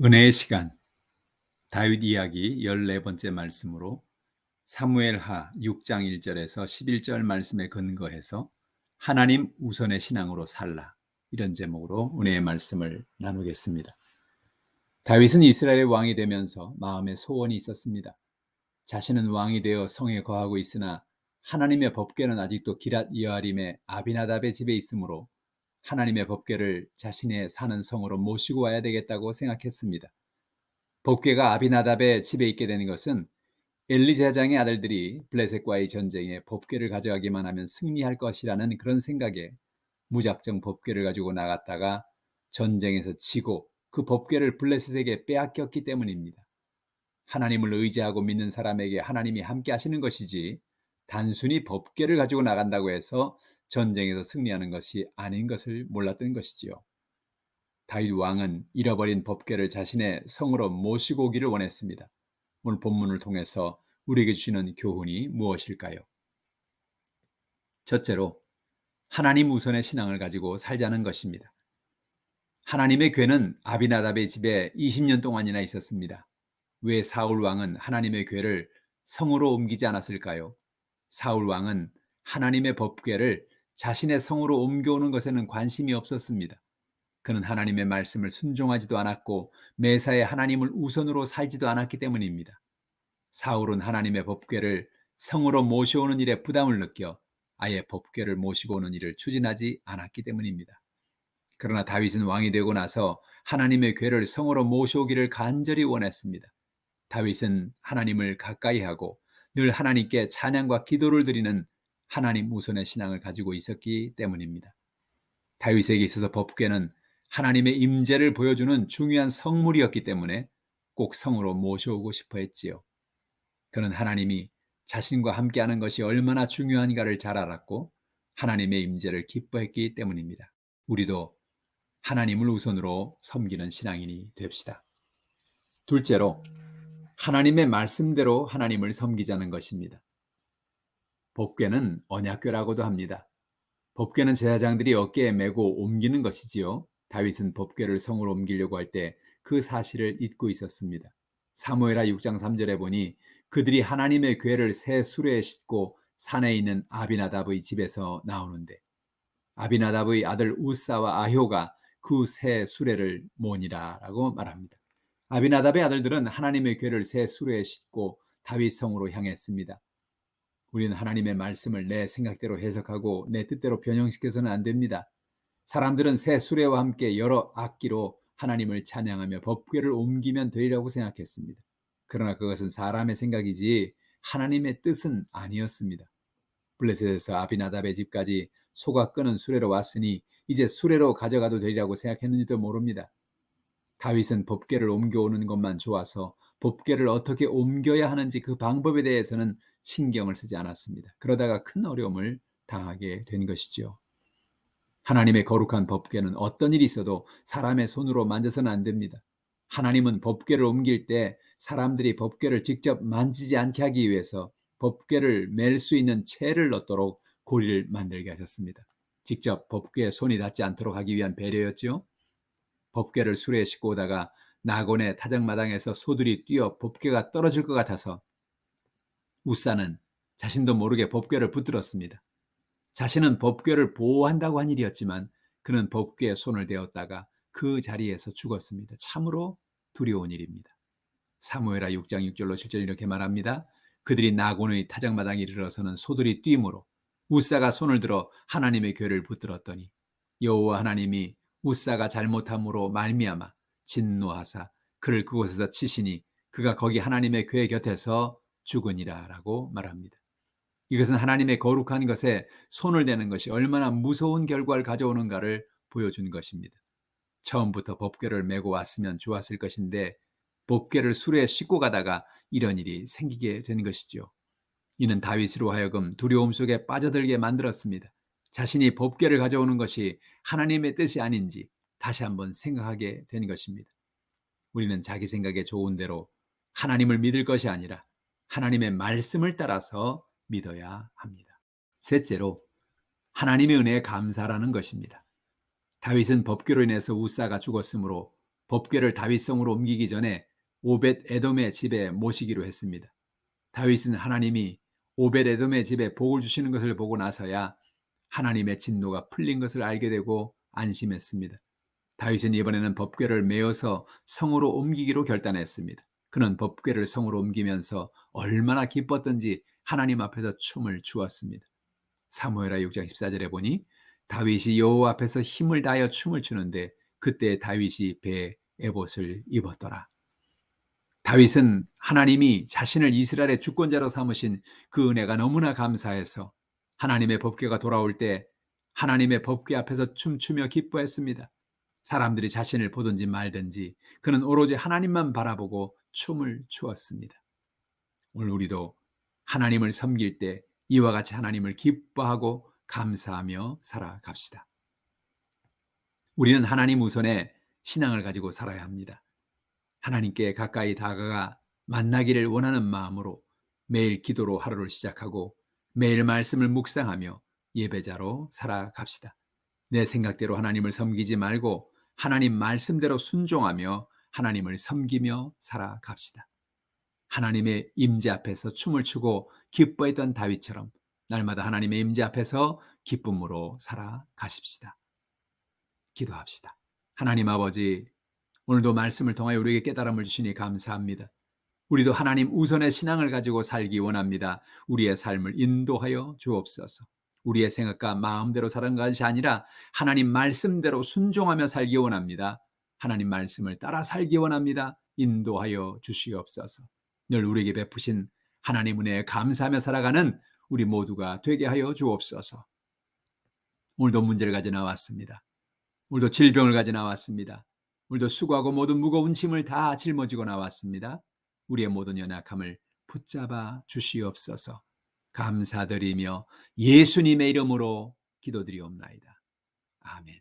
은혜의 시간 다윗 이야기 14번째 말씀으로 사무엘하 6장 1절에서 11절 말씀에 근거해서 하나님 우선의 신앙으로 살라, 이런 제목으로 은혜의 말씀을 나누겠습니다. 다윗은 이스라엘의 왕이 되면서 마음에 소원이 있었습니다. 자신은 왕이 되어 성에 거하고 있으나 하나님의 법궤는 아직도 기랏 여아림의 아비나답의 집에 있으므로 하나님의 법궤를 자신의 사는 성으로 모시고 와야 되겠다고 생각했습니다. 법궤가 아비나답의 집에 있게 되는 것은 엘리 제사장의 아들들이 블레셋과의 전쟁에 법궤를 가져가기만 하면 승리할 것이라는 그런 생각에 무작정 법궤를 가지고 나갔다가 전쟁에서 지고 그 법궤를 블레셋에게 빼앗겼기 때문입니다. 하나님을 의지하고 믿는 사람에게 하나님이 함께 하시는 것이지 단순히 법궤를 가지고 나간다고 해서 전쟁에서 승리하는 것이 아닌 것을 몰랐던 것이지요. 다윗 왕은 잃어버린 법궤를 자신의 성으로 모시고 오기를 원했습니다. 오늘 본문을 통해서 우리에게 주시는 교훈이 무엇일까요? 첫째로, 하나님 우선의 신앙을 가지고 살자는 것입니다. 하나님의 궤는 아비나답의 집에 20년 동안이나 있었습니다. 왜 사울 왕은 하나님의 궤를 성으로 옮기지 않았을까요? 사울 왕은 하나님의 법궤를 자신의 성으로 옮겨오는 것에는 관심이 없었습니다. 그는 하나님의 말씀을 순종하지도 않았고 매사에 하나님을 우선으로 살지도 않았기 때문입니다. 사울은 하나님의 법궤를 성으로 모셔오는 일에 부담을 느껴 아예 법궤를 모시고 오는 일을 추진하지 않았기 때문입니다. 그러나 다윗은 왕이 되고 나서 하나님의 궤를 성으로 모셔오기를 간절히 원했습니다. 다윗은 하나님을 가까이 하고 늘 하나님께 찬양과 기도를 드리는 하나님 우선의 신앙을 가지고 있었기 때문입니다. 다윗에게 있어서 법궤는 하나님의 임재를 보여주는 중요한 성물이었기 때문에 꼭 성으로 모셔오고 싶어 했지요. 그는 하나님이 자신과 함께하는 것이 얼마나 중요한가를 잘 알았고 하나님의 임재를 기뻐했기 때문입니다. 우리도 하나님을 우선으로 섬기는 신앙인이 됩시다. 둘째로, 하나님의 말씀대로 하나님을 섬기자는 것입니다. 법궤는 언약궤라고도 합니다. 법궤는 제사장들이 어깨에 메고 옮기는 것이지요. 다윗은 법궤를 성으로 옮기려고 할 때 그 사실을 잊고 있었습니다. 사무엘하 6장 3절에 보니 그들이 하나님의 궤를 새 수레에 싣고 산에 있는 아비나답의 집에서 나오는데 아비나답의 아들 우사와 아효가 그 새 수레를 모니라라고 말합니다. 아비나답의 아들들은 하나님의 궤를 새 수레에 싣고 다윗 성으로 향했습니다. 우리는 하나님의 말씀을 내 생각대로 해석하고 내 뜻대로 변형시켜서는 안 됩니다. 사람들은 새 수레와 함께 여러 악기로 하나님을 찬양하며 법궤를 옮기면 되리라고 생각했습니다. 그러나 그것은 사람의 생각이지 하나님의 뜻은 아니었습니다. 블레셋에서 아비나답의 집까지 소가 끄는 수레로 왔으니 이제 수레로 가져가도 되리라고 생각했는지도 모릅니다. 다윗은 법궤를 옮겨오는 것만 좋아서 법궤를 어떻게 옮겨야 하는지 그 방법에 대해서는 신경을 쓰지 않았습니다. 그러다가 큰 어려움을 당하게 된 것이죠. 하나님의 거룩한 법궤는 어떤 일이 있어도 사람의 손으로 만져서는 안 됩니다. 하나님은 법궤를 옮길 때 사람들이 법궤를 직접 만지지 않게 하기 위해서 법궤를 맬 수 있는 채를 넣도록 고리를 만들게 하셨습니다. 직접 법궤에 손이 닿지 않도록 하기 위한 배려였죠. 법궤를 수레에 싣고 오다가 나곤의 타작마당에서 소들이 뛰어 법궤가 떨어질 것 같아서 우사는 자신도 모르게 법궤를 붙들었습니다. 자신은 법궤를 보호한다고 한 일이었지만 그는 법궤에 손을 대었다가 그 자리에서 죽었습니다. 참으로 두려운 일입니다. 사무엘하 6장 6절로 7절 이렇게 말합니다. 그들이 나곤의 타작마당에 이르러서는 소들이 뛰므로 우사가 손을 들어 하나님의 궤를 붙들었더니 여호와 하나님이 우사가 잘못함으로 말미암아 진노하사 그를 그곳에서 치시니 그가 거기 하나님의 궤 곁에서 죽으니라 라고 말합니다. 이것은 하나님의 거룩한 것에 손을 대는 것이 얼마나 무서운 결과를 가져오는가를 보여준 것입니다. 처음부터 법궤를 메고 왔으면 좋았을 것인데 법궤를 수레에 싣고 가다가 이런 일이 생기게 된 것이죠. 이는 다윗으로 하여금 두려움 속에 빠져들게 만들었습니다. 자신이 법궤를 가져오는 것이 하나님의 뜻이 아닌지 다시 한번 생각하게 된 것입니다. 우리는 자기 생각에 좋은 대로 하나님을 믿을 것이 아니라 하나님의 말씀을 따라서 믿어야 합니다. 셋째로, 하나님의 은혜에 감사라는 것입니다. 다윗은 법궤로 인해서 우사가 죽었으므로 법궤를 다윗성으로 옮기기 전에 오벳 에돔의 집에 모시기로 했습니다. 다윗은 하나님이 오벳 에돔의 집에 복을 주시는 것을 보고 나서야 하나님의 진노가 풀린 것을 알게 되고 안심했습니다. 다윗은 이번에는 법궤를 메어서 성으로 옮기기로 결단했습니다. 그는 법궤를 성으로 옮기면서 얼마나 기뻤던지 하나님 앞에서 춤을 추었습니다. 사무엘하 6장 14절에 보니 다윗이 여호와 앞에서 힘을 다하여 춤을 추는데 그때 다윗이 배에 에봇을 입었더라. 다윗은 하나님이 자신을 이스라엘의 주권자로 삼으신 그 은혜가 너무나 감사해서 하나님의 법궤가 돌아올 때 하나님의 법궤 앞에서 춤추며 기뻐했습니다. 사람들이 자신을 보든지 말든지 그는 오로지 하나님만 바라보고 춤을 추었습니다. 오늘 우리도 하나님을 섬길 때 이와 같이 하나님을 기뻐하고 감사하며 살아갑시다. 우리는 하나님 우선의 신앙을 가지고 살아야 합니다. 하나님께 가까이 다가가 만나기를 원하는 마음으로 매일 기도로 하루를 시작하고 매일 말씀을 묵상하며 예배자로 살아갑시다. 내 생각대로 하나님을 섬기지 말고 하나님 말씀대로 순종하며 하나님을 섬기며 살아갑시다. 하나님의 임재 앞에서 춤을 추고 기뻐했던 다윗처럼 날마다 하나님의 임재 앞에서 기쁨으로 살아가십시다. 기도합시다. 하나님 아버지, 오늘도 말씀을 통하여 우리에게 깨달음을 주시니 감사합니다. 우리도 하나님 우선의 신앙을 가지고 살기 원합니다. 우리의 삶을 인도하여 주옵소서. 우리의 생각과 마음대로 사는 것이 아니라 하나님 말씀대로 순종하며 살기 원합니다. 하나님 말씀을 따라 살기 원합니다. 인도하여 주시옵소서. 늘 우리에게 베푸신 하나님 은혜에 감사하며 살아가는 우리 모두가 되게 하여 주옵소서. 오늘도 문제를 가져 나왔습니다. 오늘도 질병을 가져 나왔습니다. 오늘도 수고하고 모든 무거운 짐을 다 짊어지고 나왔습니다. 우리의 모든 연약함을 붙잡아 주시옵소서. 감사드리며 예수님의 이름으로 기도드리옵나이다. 아멘.